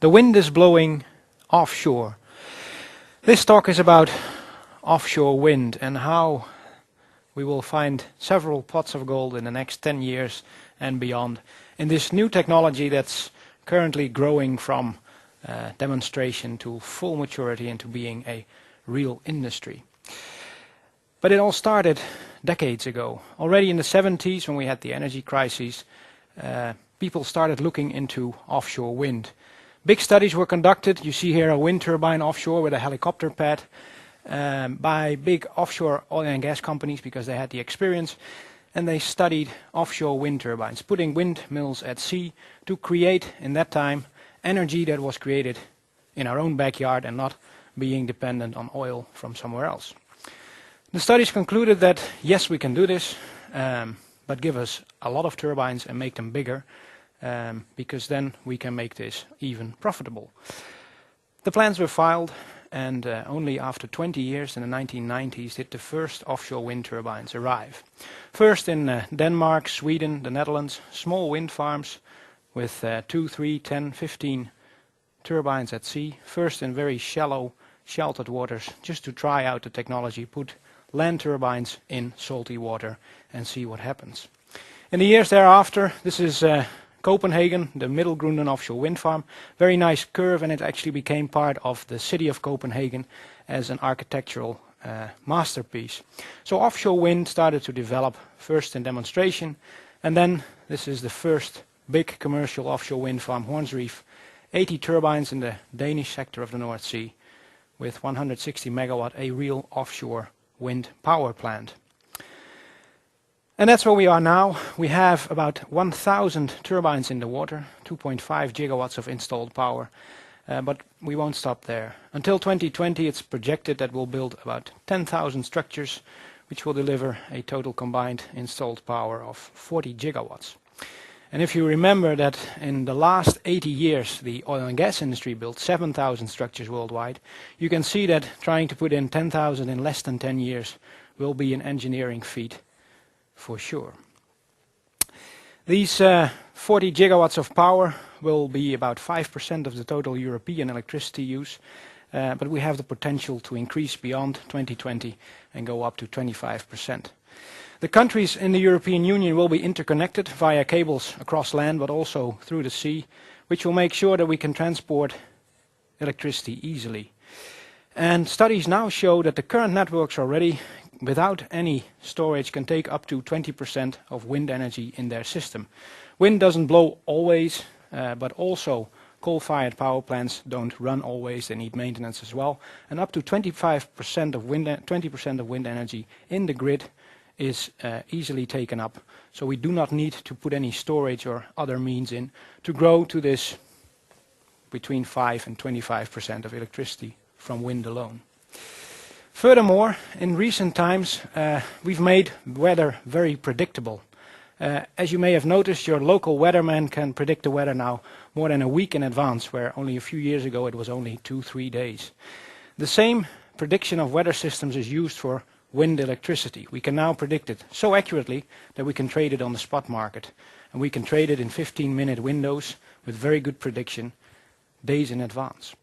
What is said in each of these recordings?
The wind is blowing offshore. This talk is about offshore wind and how we will find several pots of gold in the next 10 years and beyond in this new technology that's currently growing from demonstration to full maturity into being a real industry. But it all started decades ago. Already in the 70s, when we had the energy crisis, people started looking into offshore wind. Big studies were conducted. You see here a wind turbine offshore with a helicopter pad by big offshore oil and gas companies because they had the experience. And they studied offshore wind turbines, putting windmills at sea to create, in that time, energy that was created in our own backyard and not being dependent on oil from somewhere else. The studies concluded that, yes, we can do this, but give us a lot of turbines and make them bigger, because then we can make this even profitable. The plans were filed, and only after 20 years, in the 1990s, did the first offshore wind turbines arrive. First in Denmark, Sweden, the Netherlands, small wind farms with 2, 3, 10, 15 turbines at sea. First in very shallow, sheltered waters, just to try out the technology, put land turbines in salty water and see what happens. In the years thereafter, this is Copenhagen, the Middelgrunden offshore wind farm. Very nice curve, and it actually became part of the city of Copenhagen as an architectural masterpiece. So offshore wind started to develop, first in demonstration, and then this is the first big commercial offshore wind farm, Horns Reef, 80 turbines in the Danish sector of the North Sea, with 160 megawatt, a real offshore wind power plant. And that's where we are now. We have about 1,000 turbines in the water, 2.5 gigawatts of installed power, but we won't stop there. Until 2020, it's projected that we'll build about 10,000 structures, which will deliver a total combined installed power of 40 gigawatts. And if you remember that in the last 80 years, the oil and gas industry built 7,000 structures worldwide, you can see that trying to put in 10,000 in less than 10 years will be an engineering feat for sure. These 40 gigawatts of power will be about 5% of the total European electricity use, but we have the potential to increase beyond 2020 and go up to 25%. The countries in the European Union will be interconnected via cables across land, but also through the sea, which will make sure that we can transport electricity easily. And studies now show that the current networks already, without any storage, can take up to 20% of wind energy in their system. Wind doesn't blow always, but also coal-fired power plants don't run always. They need maintenance as well. And up to 25% of wind, 20% of wind energy in the grid is easily taken up. So we do not need to put any storage or other means in to grow to this between 5 and 25% of electricity from wind alone. Furthermore, in recent times, we've made weather very predictable. As you may have noticed, your local weatherman can predict the weather now more than a week in advance, where only a few years ago it was only 2-3 days. The same prediction of weather systems is used for wind electricity. We can now predict it so accurately that we can trade it on the spot market. And we can trade it in 15-minute windows with very good prediction days in advance.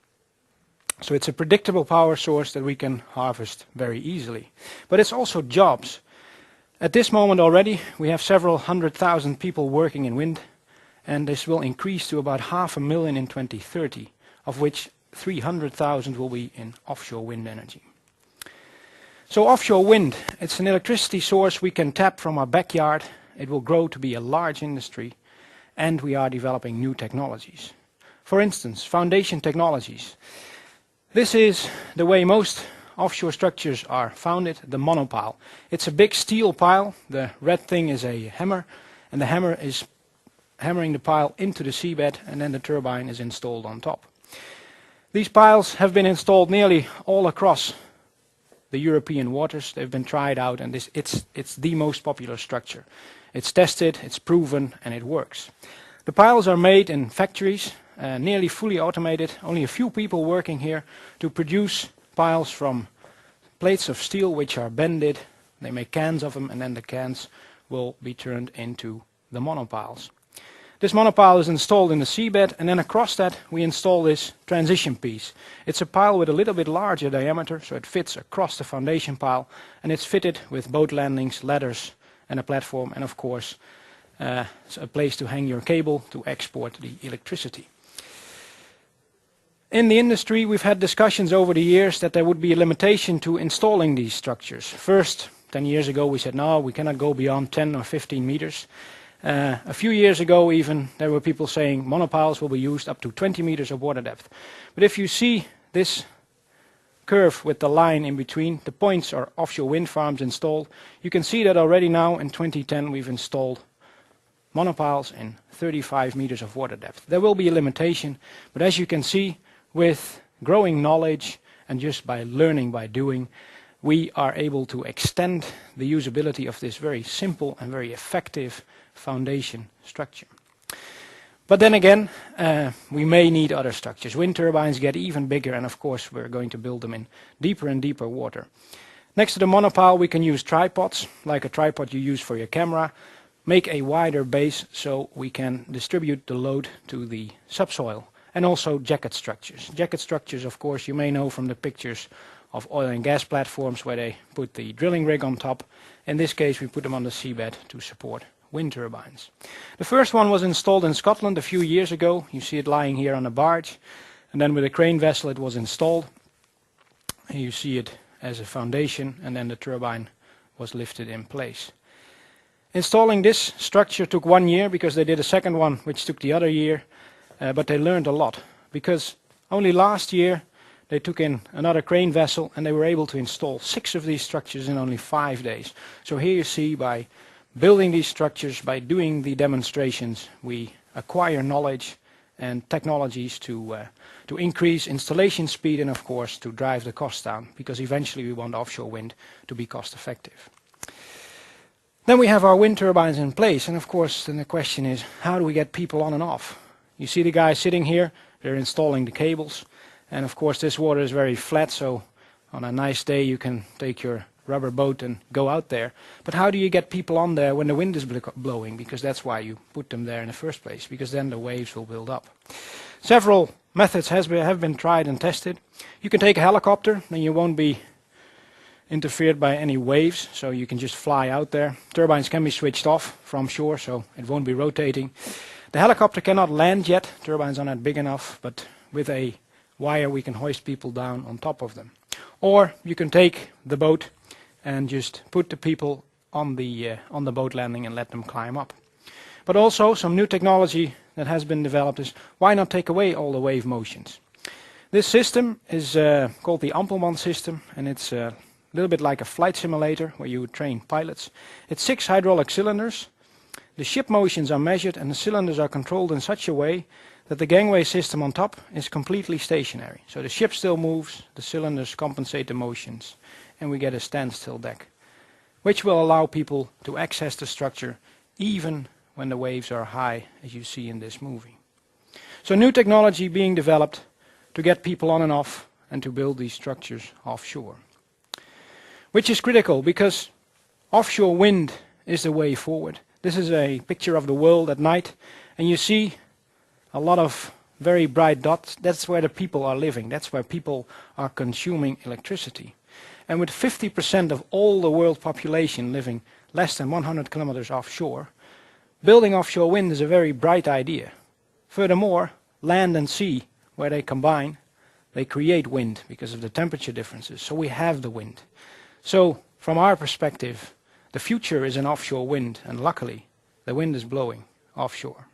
So it's a predictable power source that we can harvest very easily. But it's also jobs. At this moment already, we have several 100,000 people working in wind, and this will increase to about 500,000 in 2030, of which 300,000 will be in offshore wind energy. So offshore wind, it's an electricity source we can tap from our backyard. It will grow to be a large industry, and we are developing new technologies. For instance, foundation technologies. This is the way most offshore structures are founded, the monopile. It's a big steel pile. The red thing is a hammer, and the hammer is hammering the pile into the seabed, and then the turbine is installed on top. These piles have been installed nearly all across the European waters. They've been tried out, and it's the most popular structure. It's tested, it's proven, and it works. The piles are made in factories, nearly fully automated, only a few people working here to produce piles from plates of steel which are bended. They make cans of them, and then the cans will be turned into the monopiles. This monopile is installed in the seabed, and then across that we install this transition piece. It's a pile with a little bit larger diameter, so it fits across the foundation pile, and it's fitted with boat landings, ladders, and a platform, and of course a place to hang your cable to export the electricity. In the industry, we've had discussions over the years that there would be a limitation to installing these structures. First, 10 years ago, we said, no, we cannot go beyond 10 or 15 meters. A few years ago even, there were people saying monopiles will be used up to 20 meters of water depth. But if you see this curve with the line in between, the points are offshore wind farms installed. You can see that already now in 2010 we've installed monopiles in 35 meters of water depth. There will be a limitation, but as you can see, with growing knowledge and just by learning by doing, we are able to extend the usability of this very simple and very effective foundation structure. But then again, we may need other structures. Wind turbines get even bigger, and of course we're going to build them in deeper and deeper water. Next to the monopile we can use tripods, like a tripod you use for your camera, make a wider base so we can distribute the load to the subsoil, and also jacket structures. Jacket structures, of course, you may know from the pictures of oil and gas platforms where they put the drilling rig on top. In this case we put them on the seabed to support wind turbines. The first one was installed in Scotland a few years ago. You see it lying here on a barge, and then with a crane vessel it was installed. And you see it as a foundation, and then the turbine was lifted in place. Installing this structure took 1 year because they did a second one which took the other year, but they learned a lot because only last year they took in another crane vessel and they were able to install 6 of these structures in only 5 days. So here you see, by building these structures, by doing the demonstrations, we acquire knowledge and technologies to increase installation speed and of course to drive the cost down, because eventually we want offshore wind to be cost effective. Then we have our wind turbines in place, and of course then the question is, how do we get people on and off? You see the guys sitting here, they're installing the cables, and of course this water is very flat, so on a nice day you can take your rubber boat and go out there. But how do you get people on there when the wind is blowing? Because that's why you put them there in the first place, because then the waves will build up. Several methods have been tried and tested. You can take a helicopter, then you won't be interfered by any waves, so you can just fly out there. Turbines can be switched off from shore, so it won't be rotating. The helicopter cannot land yet, turbines are not big enough, but with a wire we can hoist people down on top of them. Or you can take the boat and just put the people on the boat landing and let them climb up. But also some new technology that has been developed is, why not take away all the wave motions? This system is called the Ampelman system, and it's a little bit like a flight simulator where you train pilots. It's 6 hydraulic cylinders. The ship motions are measured and the cylinders are controlled in such a way that the gangway system on top is completely stationary. So the ship still moves, the cylinders compensate the motions, and we get a standstill deck, which will allow people to access the structure even when the waves are high, as you see in this movie. So new technology being developed to get people on and off and to build these structures offshore. Which is critical because offshore wind is the way forward. This is a picture of the world at night, and you see a lot of very bright dots. That's where the people are living. That's where people are consuming electricity. And with 50% of all the world population living less than 100 kilometers offshore, building offshore wind is a very bright idea. Furthermore, land and sea, where they combine, they create wind because of the temperature differences. So we have the wind. So from our perspective, the future is in offshore wind, and luckily the wind is blowing offshore.